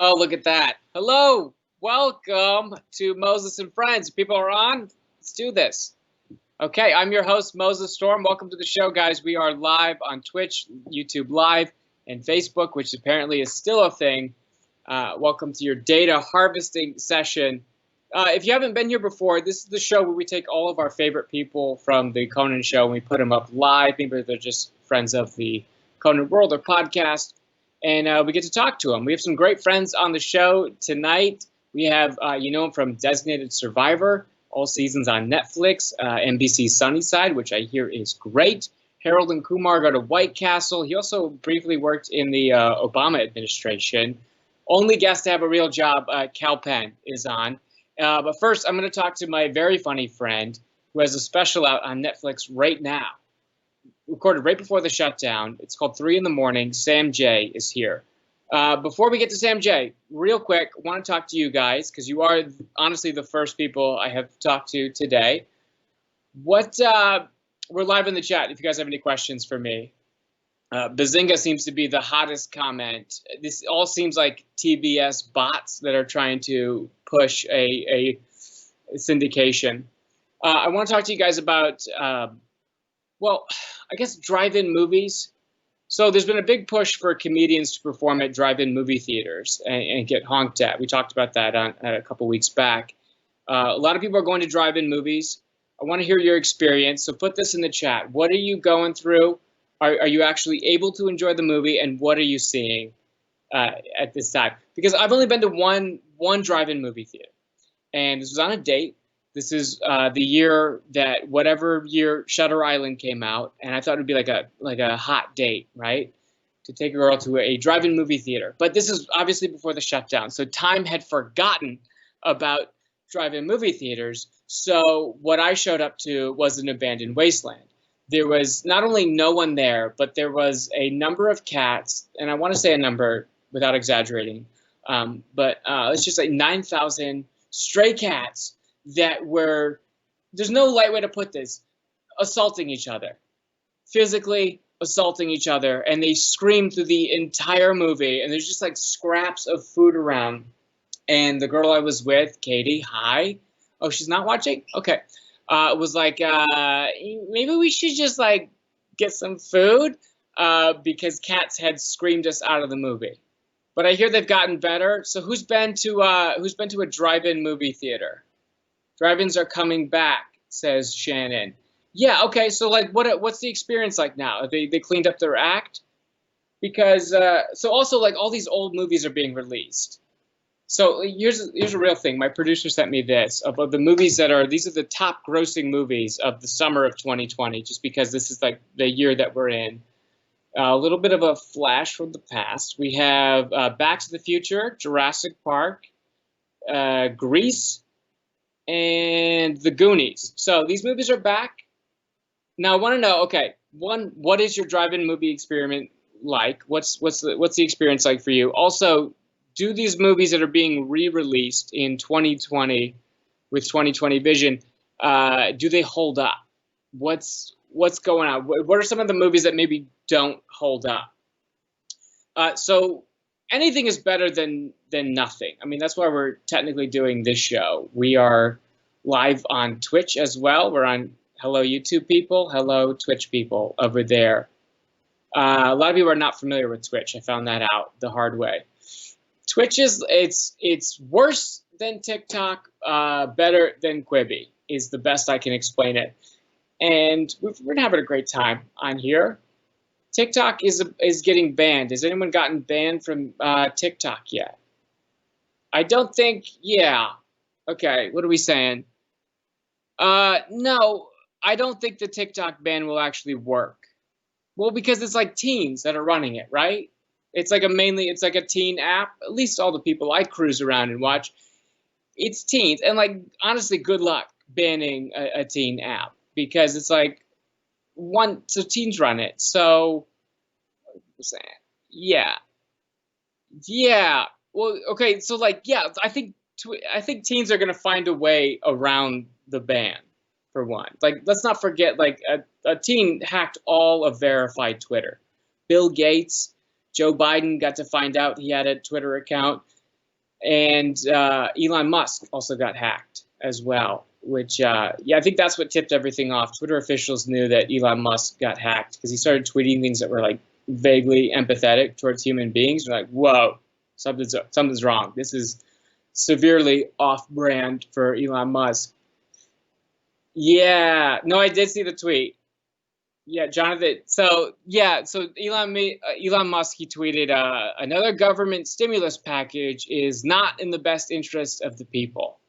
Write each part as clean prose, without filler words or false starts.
Oh, look at that. Hello. Welcome to Moses and Friends. People are on. Let's do this. Okay, I'm your host, Moses Storm. Welcome to the show, guys. We are live on Twitch, YouTube Live, and Facebook, which apparently is still a thing. Welcome to your data harvesting session. If you haven't been here before, this is the show where we take all of our favorite people from the Conan show and we put them up live. Maybe they're just friends of the Conan World or podcast, and we get to talk to them. We have some great friends on the show tonight. We have, him from Designated Survivor, all seasons on Netflix, NBC's Sunnyside, which I hear is great. Harold and Kumar go to White Castle. He also briefly worked in the Obama administration. Only guest to have a real job, Penn, is on. But first, I'm going to talk to my very funny friend who has a special out on Netflix right now. Recorded right before the shutdown. It's called 3 in the Morning. Sam J is here. Before we get to Sam J, real quick, I want to talk to you guys because you are honestly the first people I have talked to today. We're live in the chat if you guys have any questions for me. Bazinga seems to be the hottest comment. This all seems like TBS bots that are trying to push a syndication. I want to talk to you guys about, I guess drive-in movies. So there's been a big push for comedians to perform at drive-in movie theaters and get honked at. We talked about that a couple weeks back. A lot of people are going to drive-in movies. I want to hear your experience. So put this in the chat. What are you going through? Are you actually able to enjoy the movie, and what are you seeing at this time? Because I've only been to one drive-in movie theater, and this was on a date. This is the year that whatever year Shutter Island came out, and I thought it would be like a hot date, right? To take a girl to a drive-in movie theater. But this is obviously before the shutdown, so time had forgotten about drive-in movie theaters. So what I showed up to was an abandoned wasteland. There was not only no one there, but there was a number of cats, and I want to say a number without exaggerating, but let's just say 9,000 stray cats that were, there's no light way to put this, assaulting each other, physically assaulting each other, and they screamed through the entire movie, and there's just like scraps of food around. And the girl I was with, Katie, hi. Oh, she's not watching? Okay. Was like, maybe we should just like get some food because cats had screamed us out of the movie. But I hear they've gotten better. So who's been to a drive-in movie theater? Drive-ins are coming back, says Shannon. Yeah, okay. So like, what's the experience like now? They cleaned up their act because so also like all these old movies are being released. So here's a real thing. My producer sent me this of the movies these are the top grossing movies of the summer of 2020, just because this is like the year that we're in. A little bit of a flash from the past. We have Back to the Future, Jurassic Park, Grease, and The Goonies. So these movies are back. Now I want to know, okay, what is your drive-in movie experience like? What's the experience like for you? Also, do these movies that are being re-released in 2020 with 2020 vision, do they hold up? What's going on? What are some of the movies that maybe don't hold up? So anything is better than nothing. I mean, that's why we're technically doing this show. We are live on Twitch as well. We're on hello YouTube people, hello Twitch people over there. A lot of people are not familiar with Twitch. I found that out the hard way. Twitch it's worse than TikTok, better than Quibi is the best I can explain it. And we're having a great time on here. TikTok is getting banned. Has anyone gotten banned from TikTok yet? I don't think. Yeah. Okay. What are we saying? No, I don't think the TikTok ban will actually work. Well, because it's like teens that are running it, right? It's like a teen app. At least all the people I cruise around and watch, it's teens. And like, honestly, good luck banning a teen app because it's like so teens run it. So, yeah. Well, okay. So like, yeah, I think teens are going to find a way around the ban for one. Like, let's not forget, like a teen hacked all of verified Twitter. Bill Gates, Joe Biden got to find out he had a Twitter account. And Elon Musk also got hacked as well, which, I think that's what tipped everything off. Twitter officials knew that Elon Musk got hacked because he started tweeting things that were like vaguely empathetic towards human beings. They're like, whoa, something's wrong. This is severely off-brand for Elon Musk. Yeah, no, I did see the tweet. Yeah, Jonathan. So Elon Musk, he tweeted, another government stimulus package is not in the best interest of the people.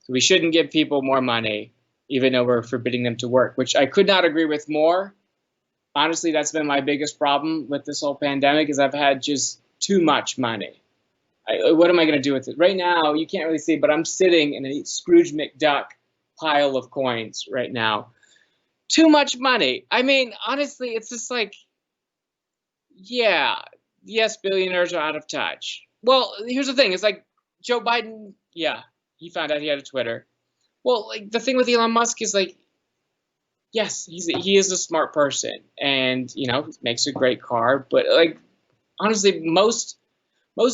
So we shouldn't give people more money, even though we're forbidding them to work, which I could not agree with more. Honestly, that's been my biggest problem with this whole pandemic is I've had just too much money. What am I going to do with it? Right now, you can't really see, but I'm sitting in a Scrooge McDuck pile of coins right now. Too much money. I mean, honestly, it's just like, yeah, yes, billionaires are out of touch. Well, here's the thing. It's like Joe Biden, yeah, he found out he had a Twitter. Well, like the thing with Elon Musk is like, yes, he is a smart person and, makes a great car. But like, honestly, most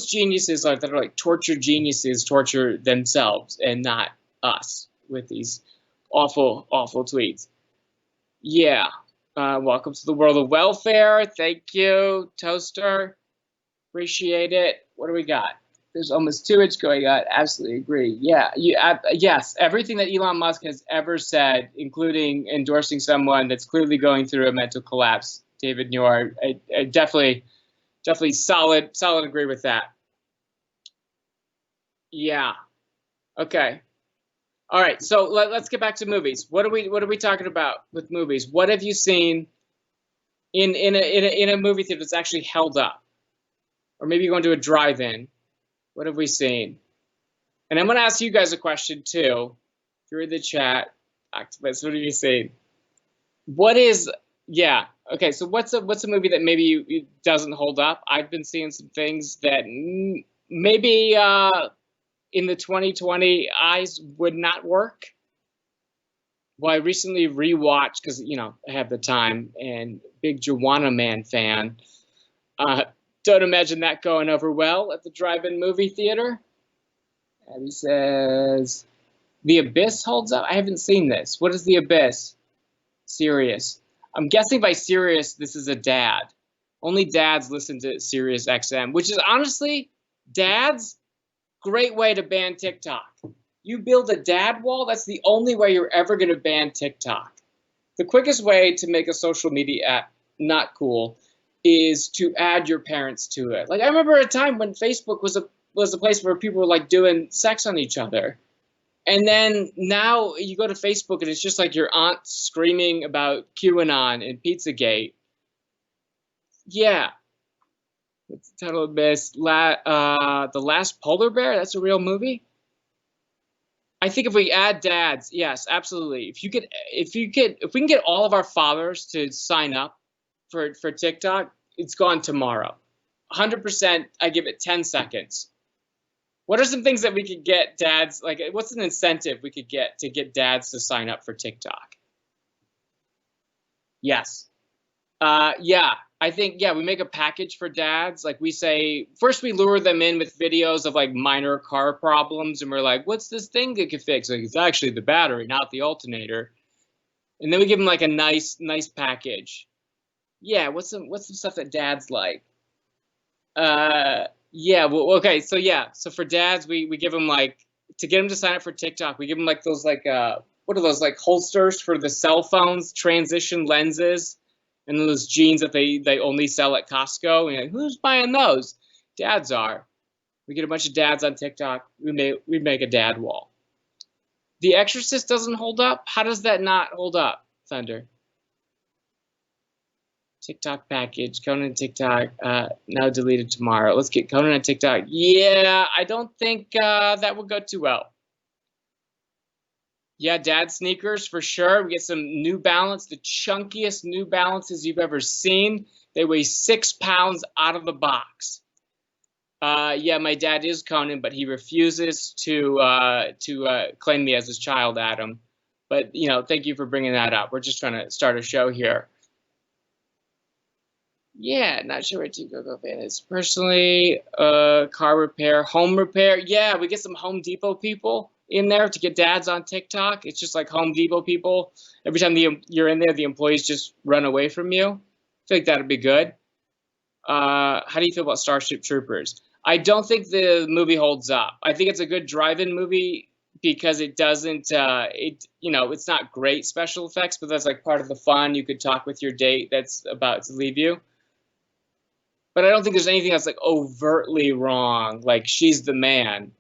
geniuses that are like tortured geniuses torture themselves and not us with these awful, awful tweets. Yeah. Welcome to the world of welfare. Thank you, Toaster. Appreciate it. What do we got? There's almost 2 going on. Absolutely agree. Yeah. Yes. Everything that Elon Musk has ever said, including endorsing someone that's clearly going through a mental collapse, David Muir, I definitely solid agree with that. Yeah. Okay. All right, so let's get back to movies. What are we talking about with movies? What have you seen in a movie theater that's actually held up, or maybe going to a drive-in? What have we seen? And I'm going to ask you guys a question too. If you're in the chat, Octopus, what have you seen? Okay. So what's a movie that maybe doesn't hold up? I've been seeing some things that maybe in the 2020 eyes would not work. Well, I recently rewatched because I have the time and big Joanna Man fan. Don't imagine that going over well at the drive-in movie theater. And he says, The Abyss holds up. I haven't seen this. What is The Abyss? Sirius. I'm guessing by Sirius this is a dad. Only dads listen to Sirius XM, which is honestly dads. Great way to ban TikTok. You build a dad wall, that's the only way you're ever going to ban TikTok. The quickest way to make a social media app not cool is to add your parents to it. Like I remember a time when Facebook was a place where people were like doing sex on each other. And then now you go to Facebook and it's just like your aunt screaming about QAnon and Pizzagate. Yeah. What's the title of this? The Last Polar Bear? That's a real movie? I think if we add dads, yes, absolutely. If we can get all of our fathers to sign up for TikTok, it's gone tomorrow. 100%, I give it 10 seconds. What are some things that we could get dads, like what's an incentive we could get to get dads to sign up for TikTok? Yes. I think, we make a package for dads. Like we say, first we lure them in with videos of like minor car problems. And we're like, what's this thing that could fix? Like, it's actually the battery, not the alternator. And then we give them like a nice package. Yeah. What's some stuff that dads like? Okay. So for dads, we give them like, to get them to sign up for TikTok, we give them like those like, what are those like holsters for the cell phones, transition lenses. And those jeans that they only sell at Costco. And like, who's buying those? Dads are. We get a bunch of dads on TikTok. We make a dad wall. The Exorcist doesn't hold up? How does that not hold up, Thunder? TikTok package. Conan TikTok. Now deleted tomorrow. Let's get Conan on TikTok. Yeah, I don't think that would go too well. Yeah, dad sneakers for sure. We get some New Balance, the chunkiest New Balances you've ever seen. They weigh 6 pounds out of the box. My dad is Conan, but he refuses to claim me as his child, Adam. But, thank you for bringing that up. We're just trying to start a show here. Yeah, not sure what Team Coco fan is. Personally, car repair, home repair. Yeah, we get some Home Depot people in there to get dads on TikTok. It's just like Home Depot people. Every time you're in there, the employees just run away from you. I feel like that'd be good. How do you feel about Starship Troopers? I don't think the movie holds up. I think it's a good drive-in movie because it doesn't, it's not great special effects, but that's like part of the fun. You could talk with your date that's about to leave you. But I don't think there's anything that's like overtly wrong. Like She's the Man.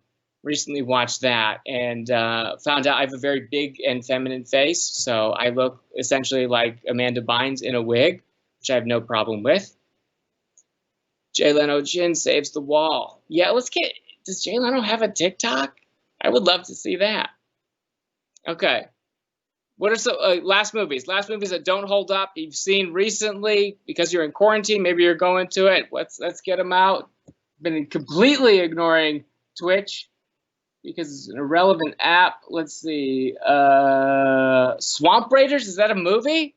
Recently watched that and found out I have a very big and feminine face. So I look essentially like Amanda Bynes in a wig, which I have no problem with. Jay Leno Jin saves the wall. Yeah, does Jay Leno have a TikTok? I would love to see that. Okay. What are some last movies? Last movies that don't hold up you've seen recently because you're in quarantine. Maybe you're going to it. Let's get them out. Been completely ignoring Twitch because it's an irrelevant app. Let's see. Swamp Raiders, is that a movie?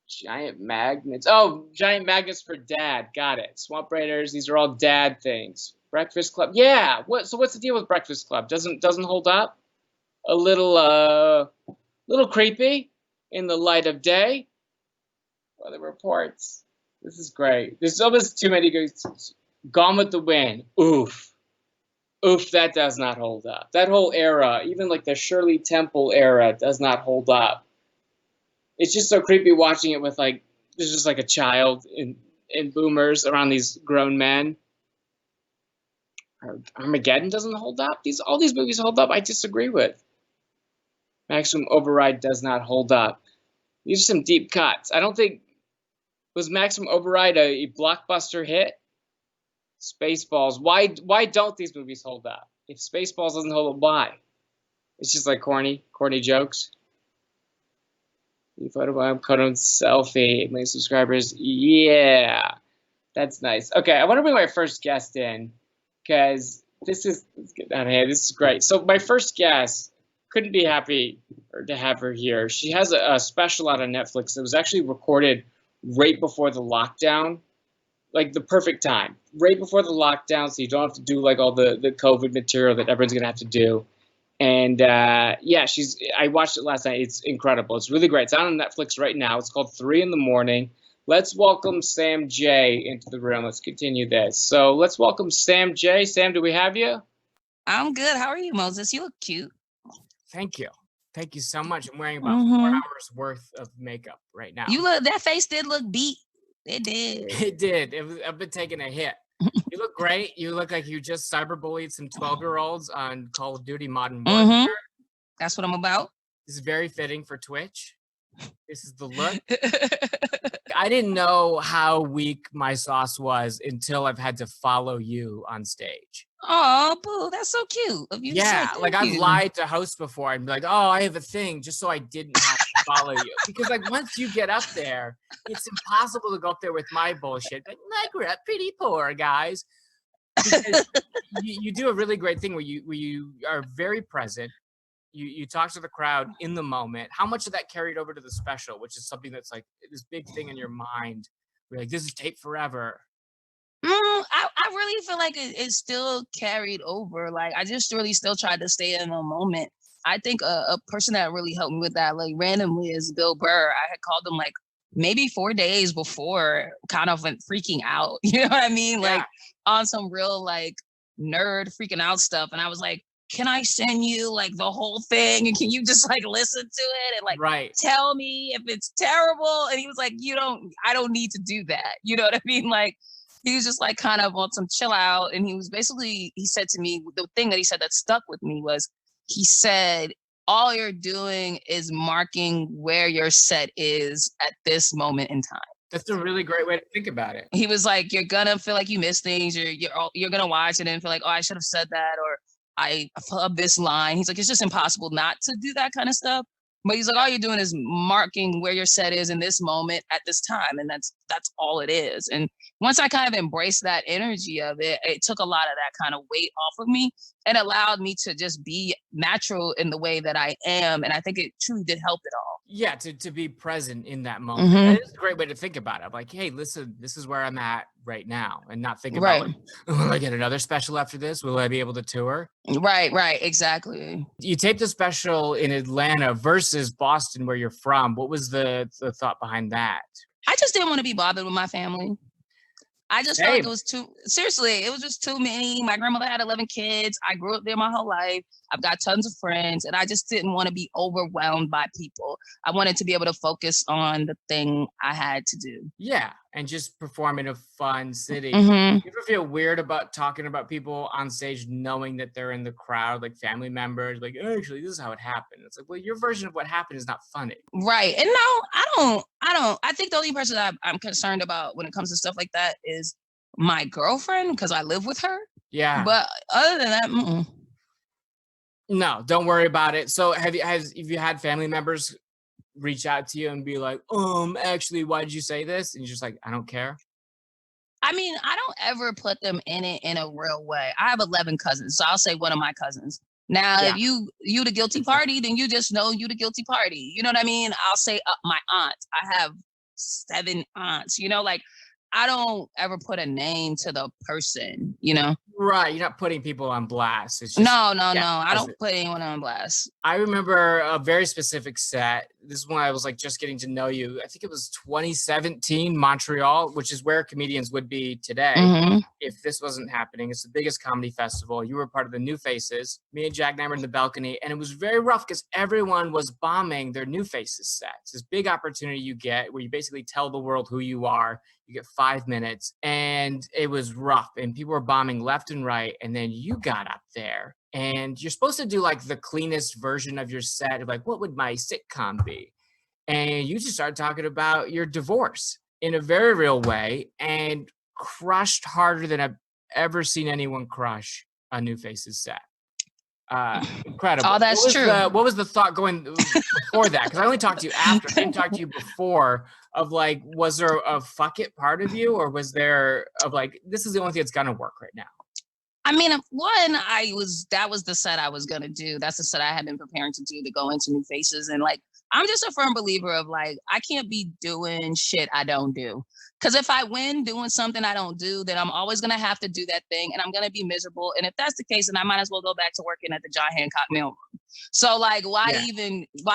Giant magnets. Oh, giant magnets for dad. Got it. Swamp Raiders. These are all dad things. Breakfast Club. Yeah. What's the deal with Breakfast Club? Doesn't hold up. A little creepy in the light of day. Weather reports. This is great. There's almost too many good. Gone with the Wind. Oof. That does not hold up. That whole era, even like the Shirley Temple era, does not hold up. It's just so creepy watching it with like there's just like a child in boomers around these grown men. Armageddon doesn't hold up. All these movies hold up. I disagree with. Maximum Override does not hold up. These are some deep cuts. I don't think was Maximum Override a blockbuster hit. Spaceballs. Why don't these movies hold up? If Spaceballs doesn't hold up, why? It's just like corny jokes. You photobomb Conan selfie, my subscribers. Yeah, that's nice. Okay, I want to bring my first guest in because let's get down here. This is great. So my first guest, couldn't be happy to have her here. She has a special out on Netflix that was actually recorded right before the lockdown, like the perfect time, right before the lockdown, so you don't have to do like all the COVID material that everyone's gonna have to do. And yeah, I watched it last night. It's incredible. It's really great. It's out on Netflix right now. It's called 3 in the Morning. Let's welcome Sam J into the room. Let's continue this. So let's welcome Sam J. Sam, do we have you? I'm good. How are you, Moses? You look cute. Thank you. Thank you so much. I'm wearing about 4 hours worth of makeup right now. That face did look beat. It did. It did. I've been taking a hit. You look great. You look like you just cyberbullied some 12-year-olds on Call of Duty Modern Warfare. That's what I'm about. This is very fitting for Twitch. This is the look. I didn't know how weak my sauce was until I've had to follow you on stage. Oh, boo, that's so cute of you. Yeah, like I've lied to hosts before and be like, oh, I have a thing just so I didn't have to follow you. Because like once you get up there, it's impossible to go up there with my bullshit. Like, I grew up pretty poor, guys. Because you do a really great thing where you are very present. You talk to the crowd in the moment. How much of that carried over to the special, which is something that's like this big thing in your mind? We're like, this is taped forever. I really feel like it still carried over. Like I just really still tried to stay in the moment. I think a person that really helped me with that, like randomly, is Bill Burr. I had called him like maybe 4 days before, kind of freaking out. You know what I mean? Yeah. Like on some real like nerd freaking out stuff. And I was like, can I send you like the whole thing? And can you just like listen to it and like tell me if it's terrible? And he was like, I don't need to do that. You know what I mean? Like he was just like kind of on some chill out. And he said to me, the thing that he said that stuck with me was, he said, all you're doing is marking where your set is at this moment in time. That's a really great way to think about it. He was like, you're gonna feel like you missed things. You're gonna watch it and feel like, oh, I should have said that, or I flubbed this line. He's like, it's just impossible not to do that kind of stuff. But he's like, all you're doing is marking where your set is in this moment at this time. And that's all it is. And once I kind of embraced that energy of it, it took a lot of that kind of weight off of me and allowed me to just be natural in the way that I am. And I think it truly did help it all. Yeah, to be present in that moment. Mm-hmm. That is a great way to think about it. Like, hey, listen, this is where I'm at right now, and not think about like, will I get another special after this? Will I be able to tour? Right, exactly. You taped a special in Atlanta versus Boston, where you're from. What was the thought behind that? I just didn't want to be bothered with my family. I just felt like it was it was just too many. My grandmother had 11 kids. I grew up there my whole life. I've got tons of friends, and I just didn't want to be overwhelmed by people. I wanted to be able to focus on the thing I had to do. Yeah, and just perform in a fun city. Mm-hmm. You ever feel weird about talking about people on stage knowing that they're in the crowd, like family members, like, oh, actually, this is how it happened. It's like, well, your version of what happened is not funny. Right. And no, I don't. I think the only person I'm concerned about when it comes to stuff like that is my girlfriend, because I live with her. Yeah. But other than that, no, don't worry about it. So have you had family members reach out to you and be like, actually, why did you say this? And you're just like, I don't care. I mean, I don't ever put them in it in a real way. I have 11 cousins, so I'll say one of my cousins. Now, if you the guilty party, then you just know you the guilty party. You know what I mean? I'll say my aunt. I have 7 aunts, like I don't ever put a name to the person, Right. You're not putting people on blast. It's just, no. I don't put anyone on blast. I remember a very specific set. This is when I was like just getting to know you. I think it was 2017 Montreal, which is where comedians would be today if this wasn't happening. It's the biggest comedy festival. You were part of the New Faces. Me and Jack were in the balcony, and it was very rough because everyone was bombing their New Faces sets. This big opportunity you get where you basically tell the world who you are. You get 5 minutes, and it was rough, and people were bombing left and right. And then you got up there, and you're supposed to do like the cleanest version of your set of like, what would my sitcom be? And you just started talking about your divorce in a very real way and crushed harder than I've ever seen anyone crush a New Faces set. Incredible. Oh, that's true. What was the thought going before that? Because I only talked to you after. I didn't talk to you before. Of like, was there a fuck it part of you, or was there of like, this is the only thing that's gonna work right now? I mean, that was the set I was gonna do. That's the set I had been preparing to do to go into New Faces, and like, I'm just a firm believer of like, I can't be doing shit I don't do. Because if I win doing something I don't do, then I'm always going to have to do that thing, and I'm going to be miserable. And if that's the case, then I might as well go back to working at the John Hancock mailroom. So like, why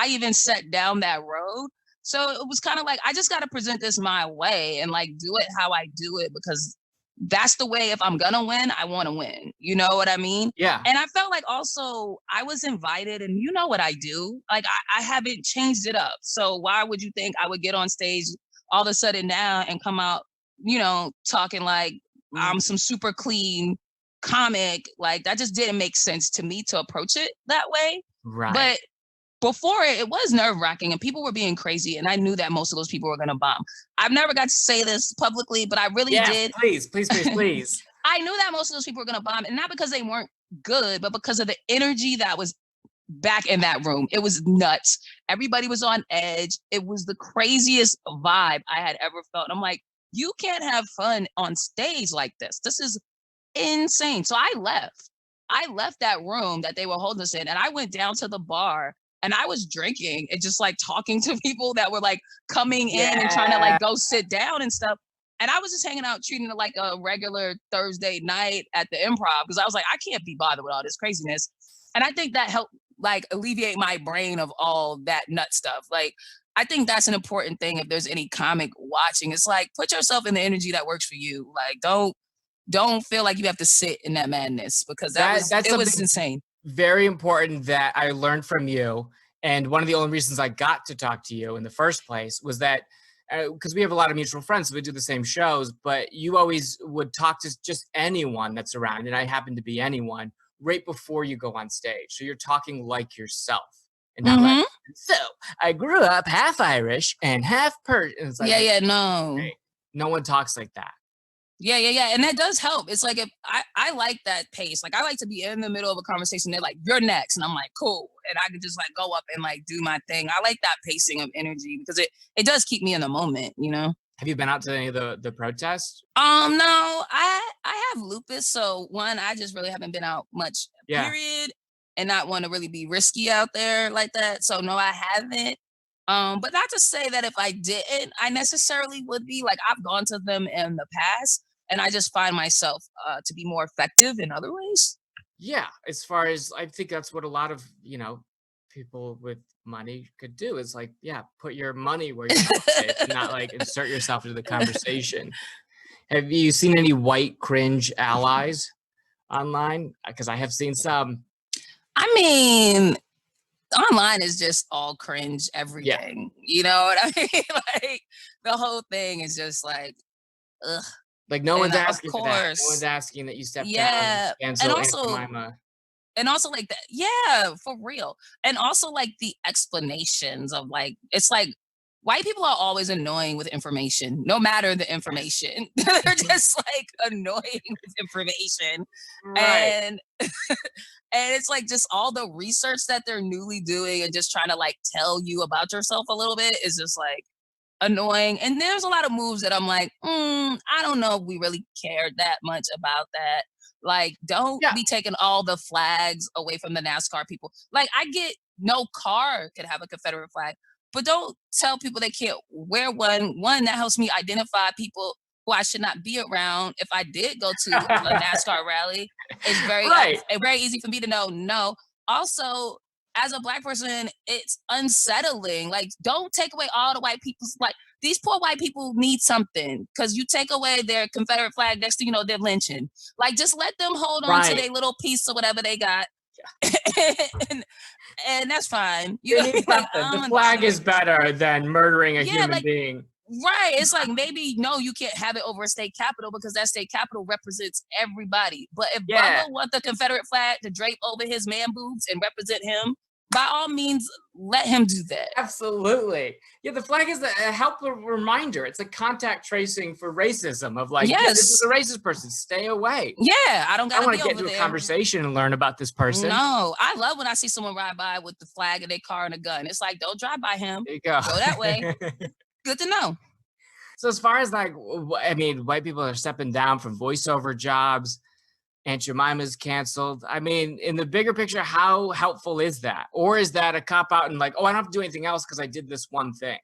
even set down that road? So it was kind of like, I just got to present this my way and like do it how I do it, because that's the way. If I'm going to win, I want to win. You know what I mean? Yeah. And I felt like also I was invited, and you know what I do? Like I haven't changed it up. So why would you think I would get on stage all of a sudden now and come out, talking like I'm some super clean comic? Like that just didn't make sense to me to approach it that way. Right. But before it was nerve-wracking, and people were being crazy, and I knew that most of those people were going to bomb. I've never got to say this publicly, but I really did. Please. I knew that most of those people were going to bomb, and not because they weren't good, but because of the energy that was back in that room. It was nuts. Everybody was on edge. It was the craziest vibe I had ever felt. I'm like, you can't have fun on stage like this. This is insane. So I left that room that they were holding us in, and I went down to the bar, and I was drinking and just like talking to people that were like coming in and trying to like go sit down and stuff. And I was just hanging out, treating it like a regular Thursday night at the Improv, because I was like, I can't be bothered with all this craziness. And I think that helped like alleviate my brain of all that nut stuff. Like, I think that's an important thing. If there's any comic watching, it's like, put yourself in the energy that works for you. Like, don't feel like you have to sit in that madness, because it was insane. Very important that I learned from you. And one of the only reasons I got to talk to you in the first place was that because we have a lot of mutual friends, so we do the same shows, but you always would talk to just anyone that's around, and I happen to be anyone, right before you go on stage. So you're talking like yourself. And not like, so I grew up half Irish and half Persian. Like, no. Hey, no one talks like that. Yeah. And that does help. It's like if I like that pace. Like I like to be in the middle of a conversation. They're like, you're next. And I'm like, cool. And I can just like go up and like do my thing. I like that pacing of energy because it does keep me in the moment, you know? Have you been out to any of the protests? No, I have lupus. So one, I just really haven't been out much, period. And not want to really be risky out there like that. So no, I haven't. But not to say that if I didn't, I necessarily would be. Like I've gone to them in the past. And I just find myself to be more effective in other ways. Yeah, as far as I think that's what a lot of, people with money could do is like, put your money where your mouth is, not like insert yourself into the conversation. Have you seen any white cringe allies online? Because I have seen some. I mean, online is just all cringe, everything. Yeah. You know what I mean? Like the whole thing is just like, ugh. Like no one's asking for that. No one's asking that you step down. And also like that. Yeah, for real. And also like the explanations of like, it's like white people are always annoying with information, no matter the information. They're just like annoying with information. Right. And it's like just all the research that they're newly doing and just trying to like tell you about yourself a little bit is just like annoying. And there's a lot of moves that I'm like, I don't know if we really cared that much about that. Like, don't be taking all the flags away from the NASCAR people. Like, I get no car could have a Confederate flag, but don't tell people they can't wear one. One, that helps me identify people who I should not be around if I did go to a NASCAR rally. It's very easy for me to know no. Also, as a Black person, it's unsettling. Like, don't take away all the white people's, like, these poor white people need something because you take away their Confederate flag, next thing you know, they're lynching. Like, just let them hold on to their little piece or whatever they got. and that's fine. The flag is better than murdering a human being. Right. It's like, maybe, no, you can't have it over a state capitol because that state capitol represents everybody. But if Bubba wants the Confederate flag to drape over his man boobs and represent him, by all means, let him do that. Absolutely. Yeah, the flag is a helpful reminder. It's a contact tracing for racism of like, this is a racist person. Stay away. Yeah, I don't want to get into a conversation and learn about this person. No, I love when I see someone ride by with the flag in their car and a gun. It's like, don't drive by him. There you go. Go that way. Good to know. So as far as like, I mean, white people are stepping down from voiceover jobs. Aunt Jemima's canceled. I mean, in the bigger picture, how helpful is that? Or is that a cop-out and like, I don't have to do anything else because I did this one thing?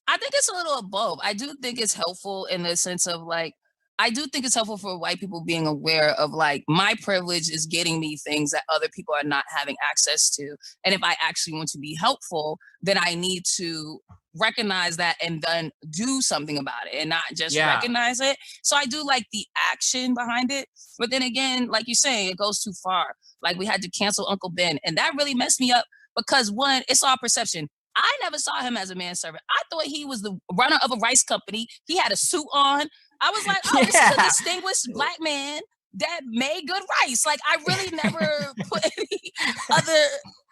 I think it's a little of both. I do think it's helpful in the sense of like, I do think it's helpful for white people being aware of like, my privilege is getting me things that other people are not having access to. And if I actually want to be helpful, then I need to recognize that and then do something about it and not just recognize it. So I do like the action behind it. But then again, like you're saying, it goes too far. Like we had to cancel Uncle Ben. And that really messed me up because one, it's all perception. I never saw him as a manservant. I thought he was the runner of a rice company. He had a suit on. I was like, oh, this is a distinguished Black man that made good rice. Like, I really never put any other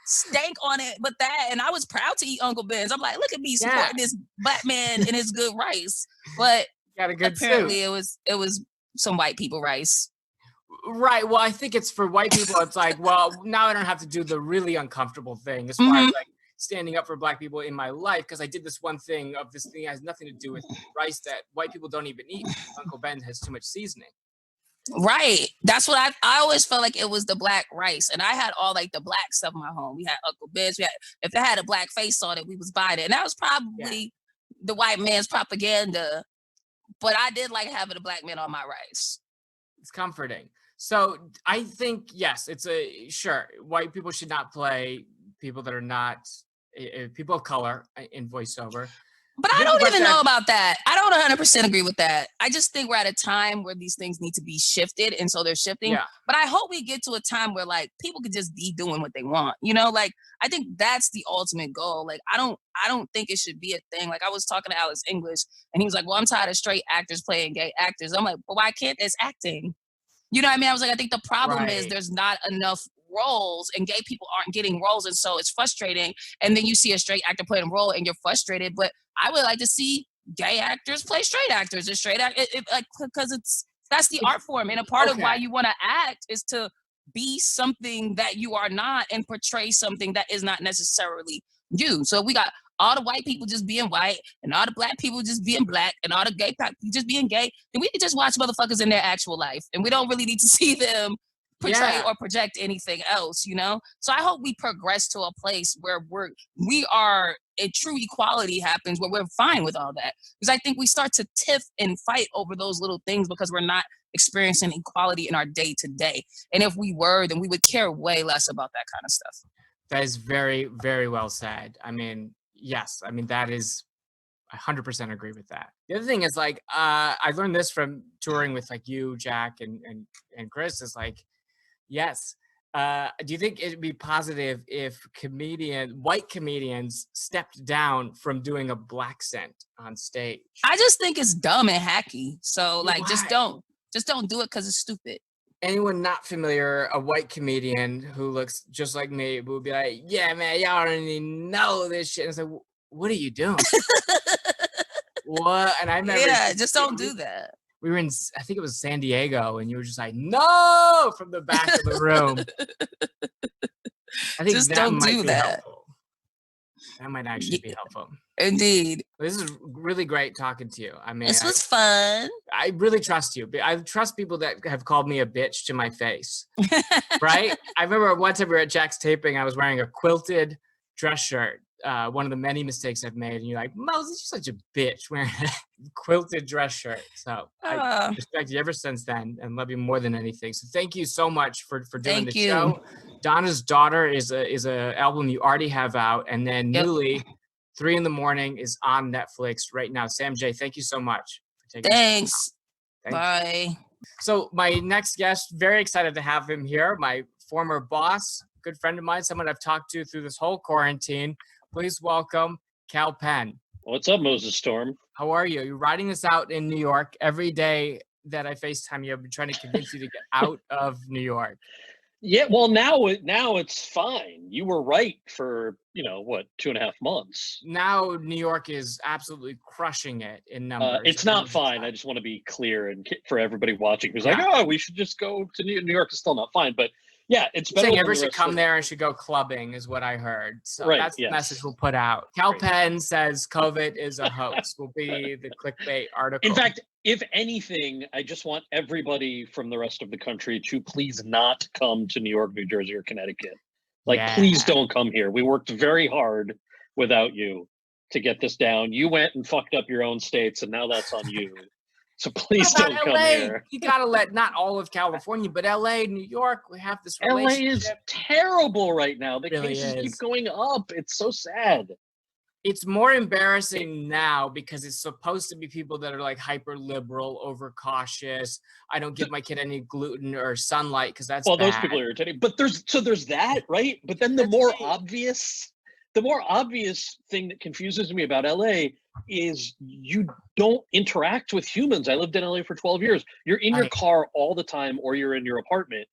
stank on it but that. And I was proud to eat Uncle Ben's. I'm like, look at me supporting this Black man and his good rice. But got a good apparently suit. it was some white people rice. Right. Well, I think it's for white people. It's like, well, now I don't have to do the really uncomfortable thing as far as like standing up for Black people in my life because I did this one thing of this thing that has nothing to do with rice that white people don't even eat. Uncle Ben has too much seasoning. Right. That's what I always felt like it was the Black rice. And I had all like the Black stuff in my home. We had Uncle Ben's. If it had a Black face on it, we was buying it. And that was probably the white man's propaganda. But I did like having a Black man on my rice. It's comforting. So I think, yes, white people should not play people that are not people of color in voiceover. But I don't even know about that. I don't 100% agree with that. I just think we're at a time where these things need to be shifted. And so they're shifting. Yeah. But I hope we get to a time where like people could just be doing what they want. You know, like I think that's the ultimate goal. Like I don't think it should be a thing. Like I was talking to Alex English and he was like, well, I'm tired of straight actors playing gay actors. I'm like, well, why can't this acting? You know what I mean? I was like, I think the problem is there's not enough roles and gay people aren't getting roles. And so it's frustrating. And then you see a straight actor playing a role and you're frustrated. But I would like to see gay actors play straight actors and straight actors, like, because That's the art form. And a part of why you want to act is to be something that you are not and portray something that is not necessarily you. So we got all the white people just being white and all the black people just being black and all the gay people just being gay. And we can just watch motherfuckers in their actual life. And we don't really need to see them portray or project anything else, you know? So I hope we progress to a place where we are a true equality happens, where we're fine with all that. Because I think we start to tiff and fight over those little things because we're not experiencing equality in our day to day. And if we were, then we would care way less about that kind of stuff. That is very, very well said. I mean, yes. I mean, that is, I 100% agree with that. The other thing is like, I learned this from touring with like you, Jack, and Chris is like, yes. Do you think it'd be positive if white comedians stepped down from doing a black accent on stage? I just think it's dumb and hacky. So like, just don't do it because it's stupid. Anyone not familiar, a white comedian who looks just like me would be like, yeah, man, y'all don't even know this shit. And it's like, what are you doing? What? And I remember. Yeah, just don't do that. We were in, I think it was San Diego, and you were just like, no, from the back of the room. I think just that don't might do be that. helpful. That might actually be helpful. Indeed. This is really great talking to you. I mean, this was fun. I really trust you. I trust people that have called me a bitch to my face. Right? I remember one time we were at Jack's taping. I was wearing a quilted dress shirt. One of the many mistakes I've made. And you're like, Moses, you're such a bitch wearing a quilted dress shirt. So I respect you ever since then and love you more than anything. So thank you so much for doing the show. Donna's Daughter is a album you already have out. And then newly, 3 in the Morning is on Netflix right now. Sam J, thank you so much for taking Thanks. Bye. You. So my next guest, very excited to have him here. My former boss, good friend of mine, someone I've talked to through this whole quarantine. Please welcome Cal Penn. What's up, Moses Storm? How are you? You're riding this out in New York. Every day that I FaceTime you, I've been trying to convince you to get out of New York. Yeah, well, now it's fine. You were right for, 2.5 months. Now New York is absolutely crushing it in numbers. It's not fine. I just want to be clear and for everybody watching who's like, oh, we should just go to New York. Is still not fine, but yeah, it's better. Saying everyone should come there and should go clubbing is what I heard. So that's the message we'll put out. Cal Penn says COVID is a hoax. Will be the clickbait article. In fact, if anything, I just want everybody from the rest of the country to please not come to New York, New Jersey, or Connecticut. Please don't come here. We worked very hard without you to get this down. You went and fucked up your own states, and now that's on you. So please don't come here. You gotta let not all of California, but LA, New York, we have this relationship. LA is terrible right now. The cases keep going up. It's so sad. It's more embarrassing now because it's supposed to be people that are like hyper liberal, overcautious. I don't give my kid any gluten or sunlight because that's bad. Those people are irritating. But there's that, right? But then the more obvious thing that confuses me about LA is you don't interact with humans. I lived in LA for 12 years. You're in your car all the time, or you're in your apartment.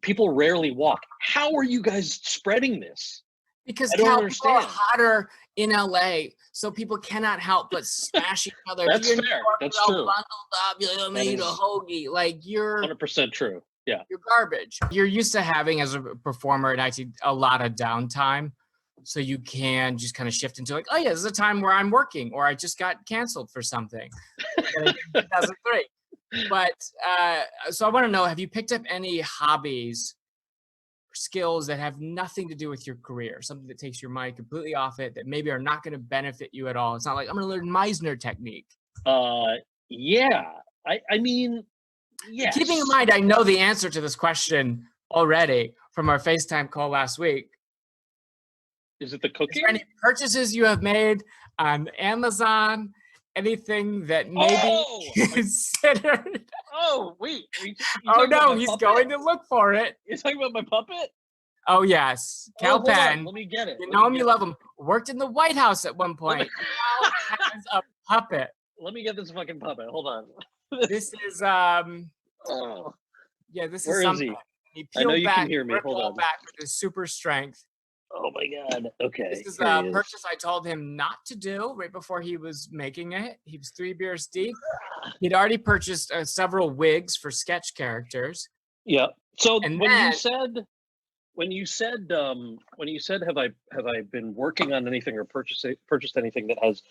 People rarely walk. How are you guys spreading this? Because people are hotter in LA, so people cannot help but smash each other. That's fair. That's true. Bundled up, you're gonna eat a hoagie. Like you're 100% true. Yeah, you're garbage. You're used to having as a performer and actually a lot of downtime. So you can just kind of shift into like, oh yeah, this is a time where I'm working, or I just got canceled for something. 2003. But so I want to know, have you picked up any hobbies, skills that have nothing to do with your career? Something that takes your mind completely off it, that maybe are not going to benefit you at all. It's not like I'm going to learn Meisner technique. Yeah. I mean, yes. Keeping in mind, I know the answer to this question already from our FaceTime call last week. Is it the cooking? Is there any purchases you have made on Amazon? Anything that maybe considered? Oh, wait. Oh, no, he's going to look for it. You're talking about my puppet? Oh, yes. Cal Penn. Let me get it. You know him, you love him. Worked in the White House at one point. Now has a puppet. Let me get this fucking puppet. Hold on. This is, this Where is something. Is he? He I know peeled you back, can hear me. Hold on. Back with his super strength. Oh my God. Okay. This is a purchase I told him not to do right before he was making it. He was 3 beers deep. He'd already purchased several wigs for sketch characters. Yeah. So And when then, you said have I been working on anything or purchased anything that has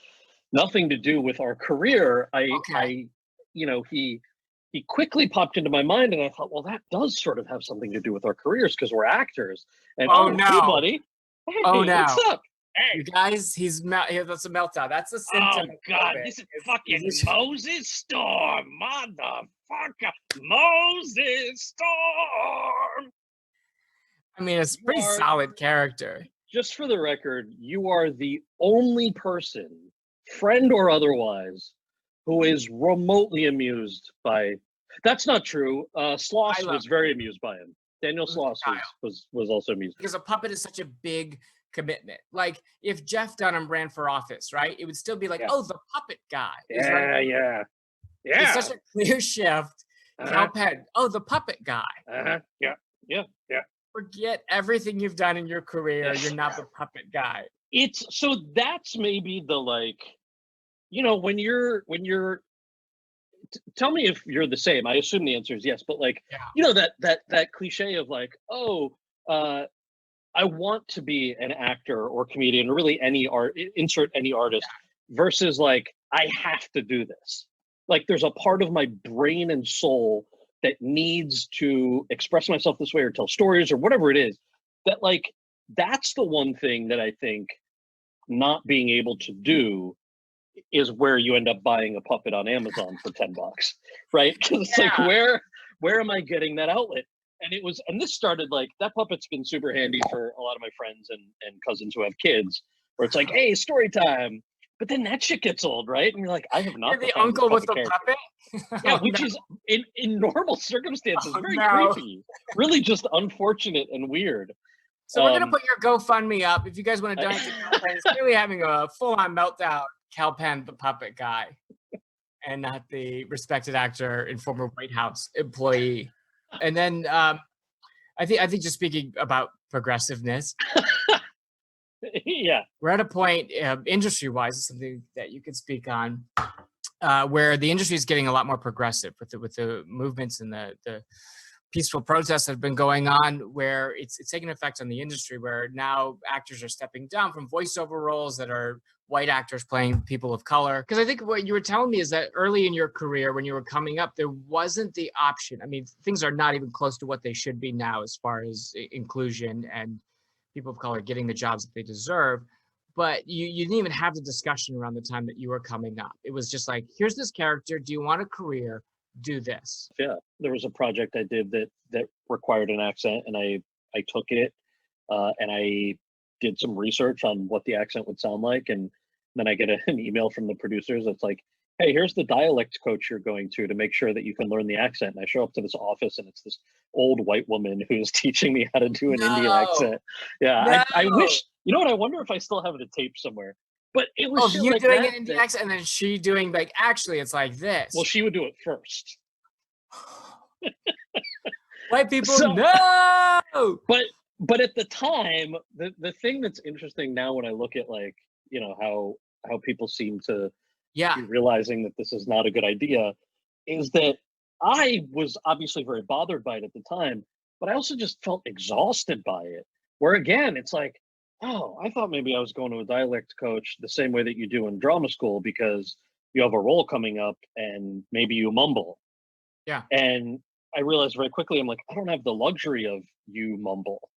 nothing to do with our career, I he quickly popped into my mind, and I thought, well, that does sort of have something to do with our careers because we're actors. And no. hey, buddy. Hey, Oh no. What's up? Hey. You guys, that's a meltdown. That's a symptom. Oh God, this is fucking Moses Storm, motherfucker. Moses Storm. I mean, it's a pretty solid character. Just for the record, you are the only person, friend or otherwise, who is remotely amused by. That's not true. Sloss was very amused by him. Daniel Sloss was also amused. Because a puppet is such a big commitment. Like if Jeff Dunham ran for office, right? It would still be like, oh, the puppet guy. Yeah. It's such a clear shift. Cal Penn, oh, the puppet guy. Yeah. Forget everything you've done in your career. You're not the puppet guy. It's so that's maybe the when you're tell me if you're the same. I assume the answer is yes, but that cliche of I want to be an actor or comedian, or really insert any artist, versus I have to do this. Like there's a part of my brain and soul that needs to express myself this way or tell stories or whatever it is, that that's the one thing that I think not being able to do is where you end up buying a puppet on Amazon for $10, right? Because it's where am I getting that outlet? And this started that puppet's been super handy for a lot of my friends and cousins who have kids, where it's like, hey, story time. But then that shit gets old, right? And you're like, I have not. You're the uncle with the puppet? Yeah, which is in normal circumstances very creepy. Really just unfortunate and weird. So we're gonna put your GoFundMe up if you guys want to donate to Cal Penn. He's really having a full-on meltdown. Cal Penn, the puppet guy, and not the respected actor and former White House employee. And then I think just speaking about progressiveness. Yeah, we're at a point industry-wise, is something that you could speak on, where the industry is getting a lot more progressive with the movements and the peaceful protests that have been going on, where it's taking effect on the industry, where now actors are stepping down from voiceover roles that are white actors playing people of color. Because I think what you were telling me is that early in your career, when you were coming up, there wasn't the option. I mean, things are not even close to what they should be now as far as inclusion and people of color getting the jobs that they deserve. But you didn't even have the discussion around the time that you were coming up. It was just like, here's this character. Do you want a career? Do this. Yeah, there was a project I did that required an accent, and I took it, and I did some research on what the accent would sound like, and then I get an email from the producers that's like, hey, here's the dialect coach you're going to make sure that you can learn the accent. And I show up to this office, and it's this old white woman who's teaching me how to do an Indian accent. Yeah, I wish, you know what, I wonder if I still have it taped somewhere. But it was you doing it in the accent, and then she doing actually it's like this. Well, she would do it first. White people, no. But at the time, the thing that's interesting now when I look at how people seem to be realizing that this is not a good idea, is that I was obviously very bothered by it at the time, but I also just felt exhausted by it. Where again, it's like, oh, I thought maybe I was going to a dialect coach the same way that you do in drama school, because you have a role coming up and maybe you mumble. Yeah. And I realized very quickly, I'm like, I don't have the luxury of you mumble,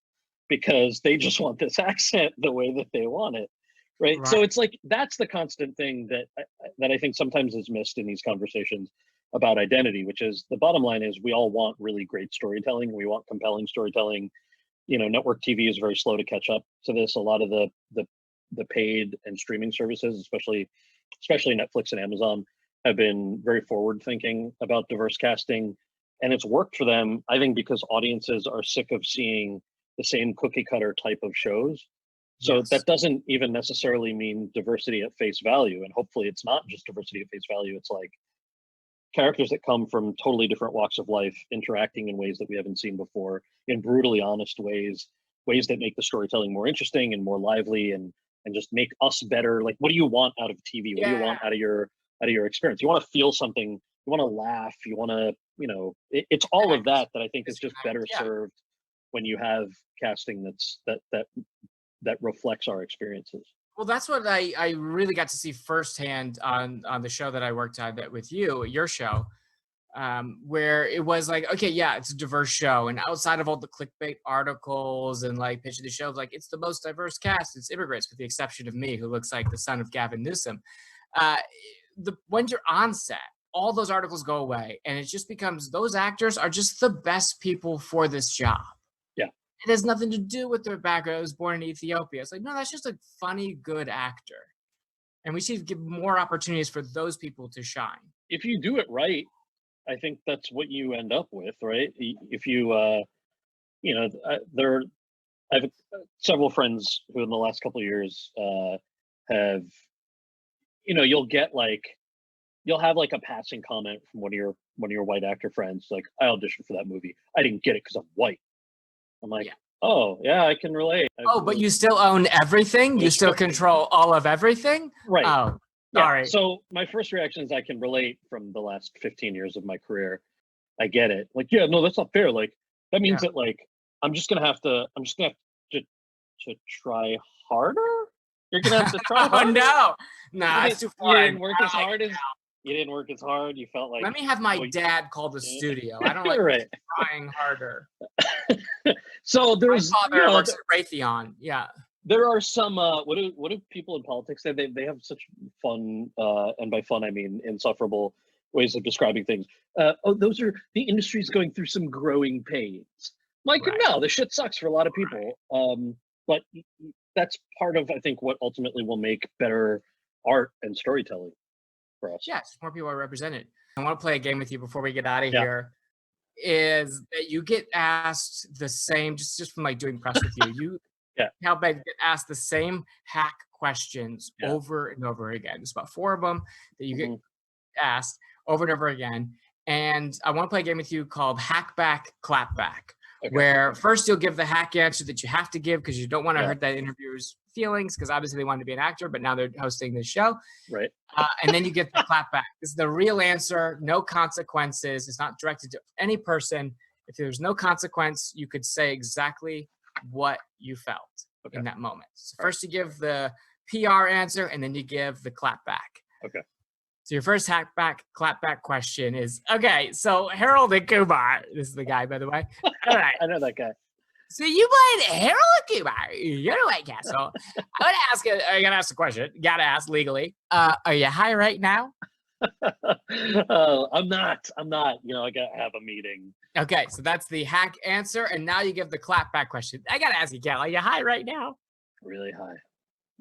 because they just want this accent the way that they want it. Right. So it's like, that's the constant thing that I think sometimes is missed in these conversations about identity, which is the bottom line is we all want really great storytelling. We want compelling storytelling. Network TV is very slow to catch up to this. A lot of the paid and streaming services, especially Netflix and Amazon, have been very forward thinking about diverse casting, and it's worked for them, I think, because audiences are sick of seeing the same cookie cutter type of shows. So that doesn't even necessarily mean diversity at face value, and hopefully it's not just diversity at face value. It's like characters that come from totally different walks of life interacting in ways that we haven't seen before, in brutally honest ways, ways that make the storytelling more interesting and more lively and just make us better. Like, what do you want out of TV? What do you want out of your experience? You want to feel something, you want to laugh, you want to, it's all of that I think is just better served when you have casting that reflects our experiences. Well, that's what I really got to see firsthand on the show that I worked on with you, your show, where it was like, okay, yeah, it's a diverse show. And outside of all the clickbait articles and like pitching the show, like it's the most diverse cast. It's immigrants with the exception of me, who looks like the son of Gavin Newsom. When you're on set, all those articles go away. And it just becomes those actors are just the best people for this job. Yeah. It has nothing to do with their background. I was born in Ethiopia. It's like, no, that's just a funny, good actor. And we should give more opportunities for those people to shine. If you do it right, I think that's what you end up with, right? If you, I have several friends who in the last couple of years have, you'll have like a passing comment from one of your white actor friends, like, I auditioned for that movie. I didn't get it because I'm white. I'm like, oh yeah, I can relate. But you still own everything? You still control all of everything? Right. Oh, yeah. Sorry. So my first reaction is I can relate from the last 15 years of my career. I get it. Like, yeah, no, that's not fair. Like, that means that like, I'm just gonna have to try harder. You're gonna have to try harder. Oh no, it's too far. You didn't work as hard as you didn't work as hard. You felt like. Let me have my dad call the studio. I don't like trying harder. So there's my father works at Raytheon. Yeah. There are some what do people in politics say? They have such fun and by fun I mean insufferable ways of describing things. Those are the industry's going through some growing pains. Like, no, the shit sucks for a lot of people. But that's part of I think what ultimately will make better art and storytelling for us. Yes, more people are represented. I want to play a game with you before we get out of here. Is that you get asked the same just from like doing press with you. How bad get asked the same hack questions over and over again. There's about 4 of them that you get asked over and over again. And I want to play a game with you called Hack Back, Clap Back, where first you'll give the hack answer that you have to give because you don't want to hurt that interviewer's feelings because obviously they wanted to be an actor, but now they're hosting this show. Right. And then you get the clap back. This is the real answer, no consequences. It's not directed to any person. If there's no consequence, you could say exactly what you felt in that moment. So first you give the PR answer and then you give the clap back. Okay. So your first hack back, clap back question is, okay, so Harold and Kumar, this is the guy, by the way. All right. I know that guy. So you played Harold Kumar. You're the White Castle. I gotta ask a question. Gotta ask legally. Are you high right now? I'm not. I gotta have a meeting. Okay, so that's the hack answer, and now you give the clap back question. I gotta ask you, Cal, are you high right now? Really high.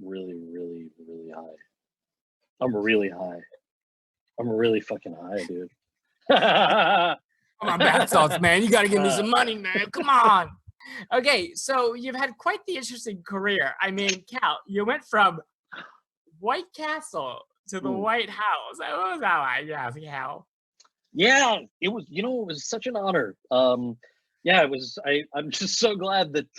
Really, really, really high. I'm really high. I'm really fucking high, dude. Come on, bath salts, man. You gotta give me some money, man. Come on. Okay, so you've had quite the interesting career. I mean, Cal, you went from White Castle to the White House. What was that like? Yeah, Cal. Yeah, it was. It was such an honor. It was. I'm just so glad that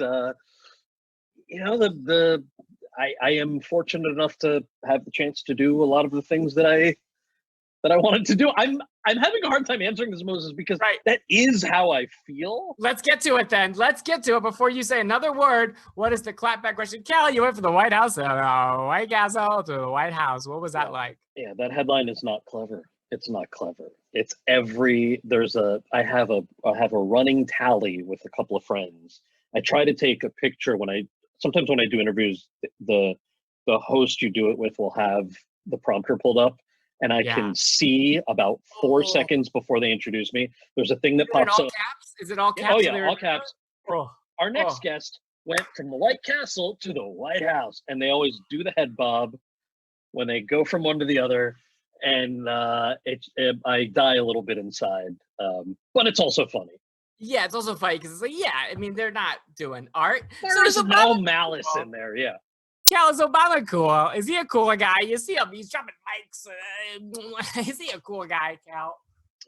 I am fortunate enough to have the chance to do a lot of the things that I wanted to do. I'm having a hard time answering this, Moses, because that is how I feel. Let's get to it then. Let's get to it before you say another word. What is the clapback question? Cal, you went from the White House to the White Castle to the White House. What was that like? Yeah, that headline is not clever. It's not clever. It's I have a running tally with a couple of friends. I try to take a picture sometimes when I do interviews, the host you do it with will have the prompter pulled up. And I can see about 4 seconds before they introduce me. There's a thing that pops up. Caps? Is it all caps? Oh yeah, all caps. Our next guest went from the White Castle to the White House, and they always do the head bob when they go from one to the other. And I die a little bit inside, but it's also funny. Yeah, it's also funny because it's like, I mean, they're not doing art. There's no malice in there. Yeah. Cal, is Obama cool? Is he a cool guy? You see him, he's dropping mics. Is he a cool guy, Cal?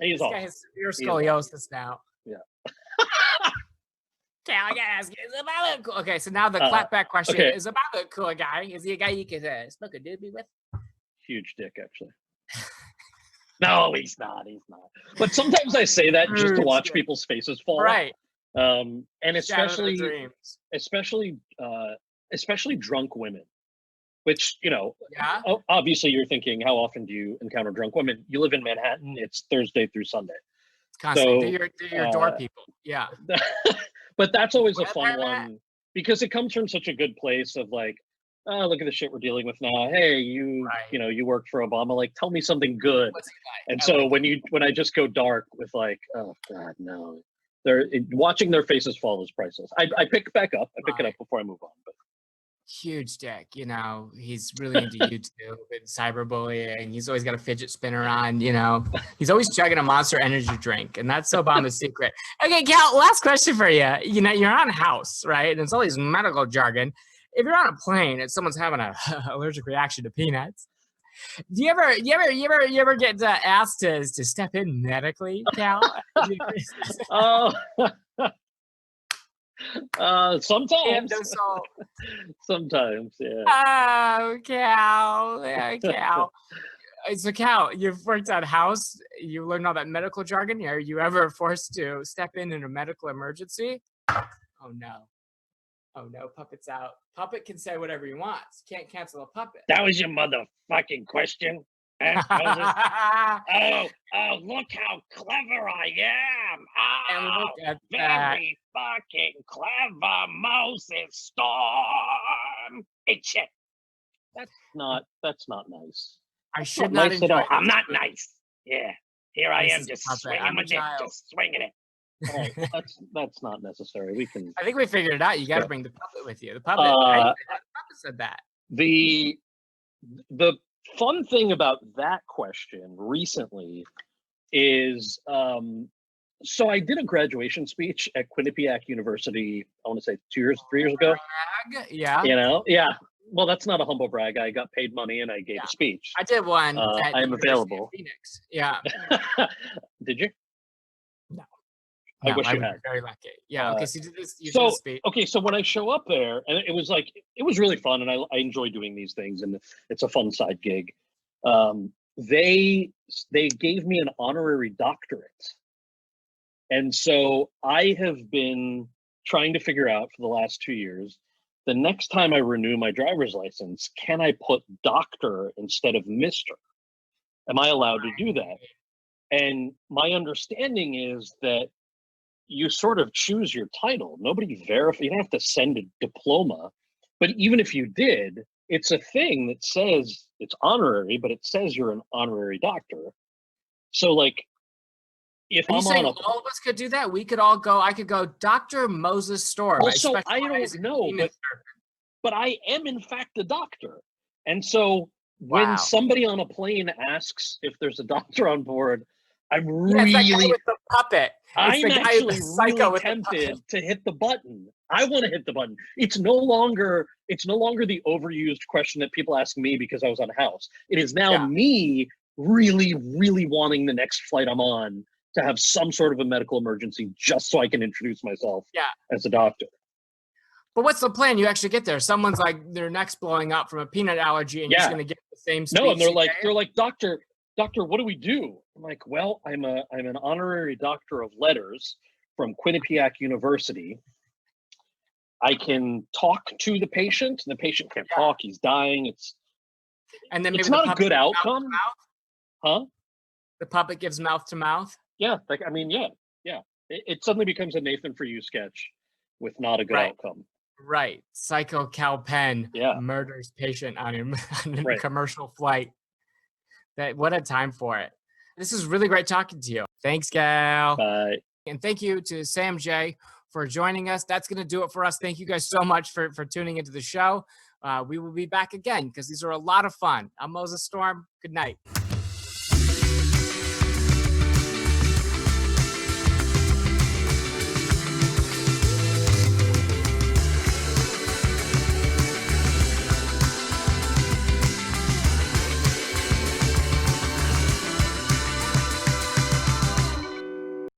He's this guy has severe scoliosis now. Yeah. Cal, I gotta ask you, is it about a cool? Okay, so now the clapback question is about a cool guy. Is he a guy you could smoke a doobie with? Huge dick, actually. No, he's not. He's not. But sometimes I say that just to watch people's faces fall. Right. And especially drunk women, which, obviously you're thinking, how often do you encounter drunk women? You live in Manhattan. It's Thursday through Sunday. It's constant. So, they're your door people. Yeah. But that's always a fun one because it comes from such a good place of like, oh, look at the shit we're dealing with now. Hey, you work for Obama. Like, tell me something good. And so when I just go dark with like, oh God, no, watching their faces fall is priceless. I pick back up. I pick it up before I move on. But huge dick, he's really into YouTube and cyberbullying. He's always got a fidget spinner on, he's always chugging a Monster Energy drink, and that's Obama's secret. Okay, Cal, last question for you. You're on House, right? And it's all these medical jargon. If you're on a plane and someone's having a allergic reaction to peanuts, do you ever get asked to step in medically, Cal? Sometimes. Sometimes, yeah. Oh, Cal. Yeah, Cal. So, Cal, you've worked at House. You learned all that medical jargon. Are you ever forced to step in a medical emergency? Oh, no. Oh, no, Puppet's out. Puppet can say whatever he wants. Can't cancel a Puppet. That was your motherfucking question. Oh, look how clever I am. And look at very fucking clever, Moses Storm. Hey, shit. That's not nice. I should not enjoy it. I'm not nice. Yeah. Here I am just swinging my dick, just swinging it. All right, well, that's not necessary. I think we figured it out. You got to bring the puppet with you. The puppet. The puppet said that. The fun thing about that question recently is, so I did a graduation speech at Quinnipiac University. I want to say 3 years ago. Yeah. Yeah. Well, that's not a humble brag. I got paid money and I gave a speech. I did one. I am available. Phoenix. Yeah. Did you? No. I wish you had. Very lucky. Yeah. Okay. So you did this. You did this speech. Okay. So when I show up there, and it was really fun, and I enjoy doing these things, and it's a fun side gig. They gave me an honorary doctorate, and so I have been trying to figure out for the last 2 years. The next time I renew my driver's license, can I put doctor instead of Mr.? Am I allowed to do that? And my understanding is that you sort of choose your title. Nobody verifies. You don't have to send a diploma. But even if you did, it's a thing that says it's honorary, but it says you're an honorary doctor. So like, if I'm saying all of us could do that, we could all go. I could go, Dr. Moses Storm. Also, I don't know, but I am in fact a doctor. And so when somebody on a plane asks if there's a doctor on board, I'm really with the puppet. I'm actually really tempted to hit the button. I want to hit the button. It's no longer the overused question that people ask me because I was on House. It is now me really, really wanting the next flight I'm on to have some sort of a medical emergency just so I can introduce myself as a doctor. But what's the plan? You actually get there. Someone's like their neck's blowing up from a peanut allergy and you're just going to get the same speech. No, and they're like, doctor, what do we do? I'm like, well, I'm an honorary doctor of letters from Quinnipiac University. I can talk to the patient. The patient can't talk. He's dying. It's not a good outcome. Huh? The puppet gives mouth to mouth. Yeah. It suddenly becomes a Nathan For You sketch with not a good outcome. Right. Psycho Cal Penn murders patient on a commercial flight. What a time for it. This is really great talking to you. Thanks, Cal. Bye. And thank you to Sam J for joining us. That's going to do it for us. Thank you guys so much for tuning into the show. We will be back again because these are a lot of fun. I'm Moses Storm. Good night.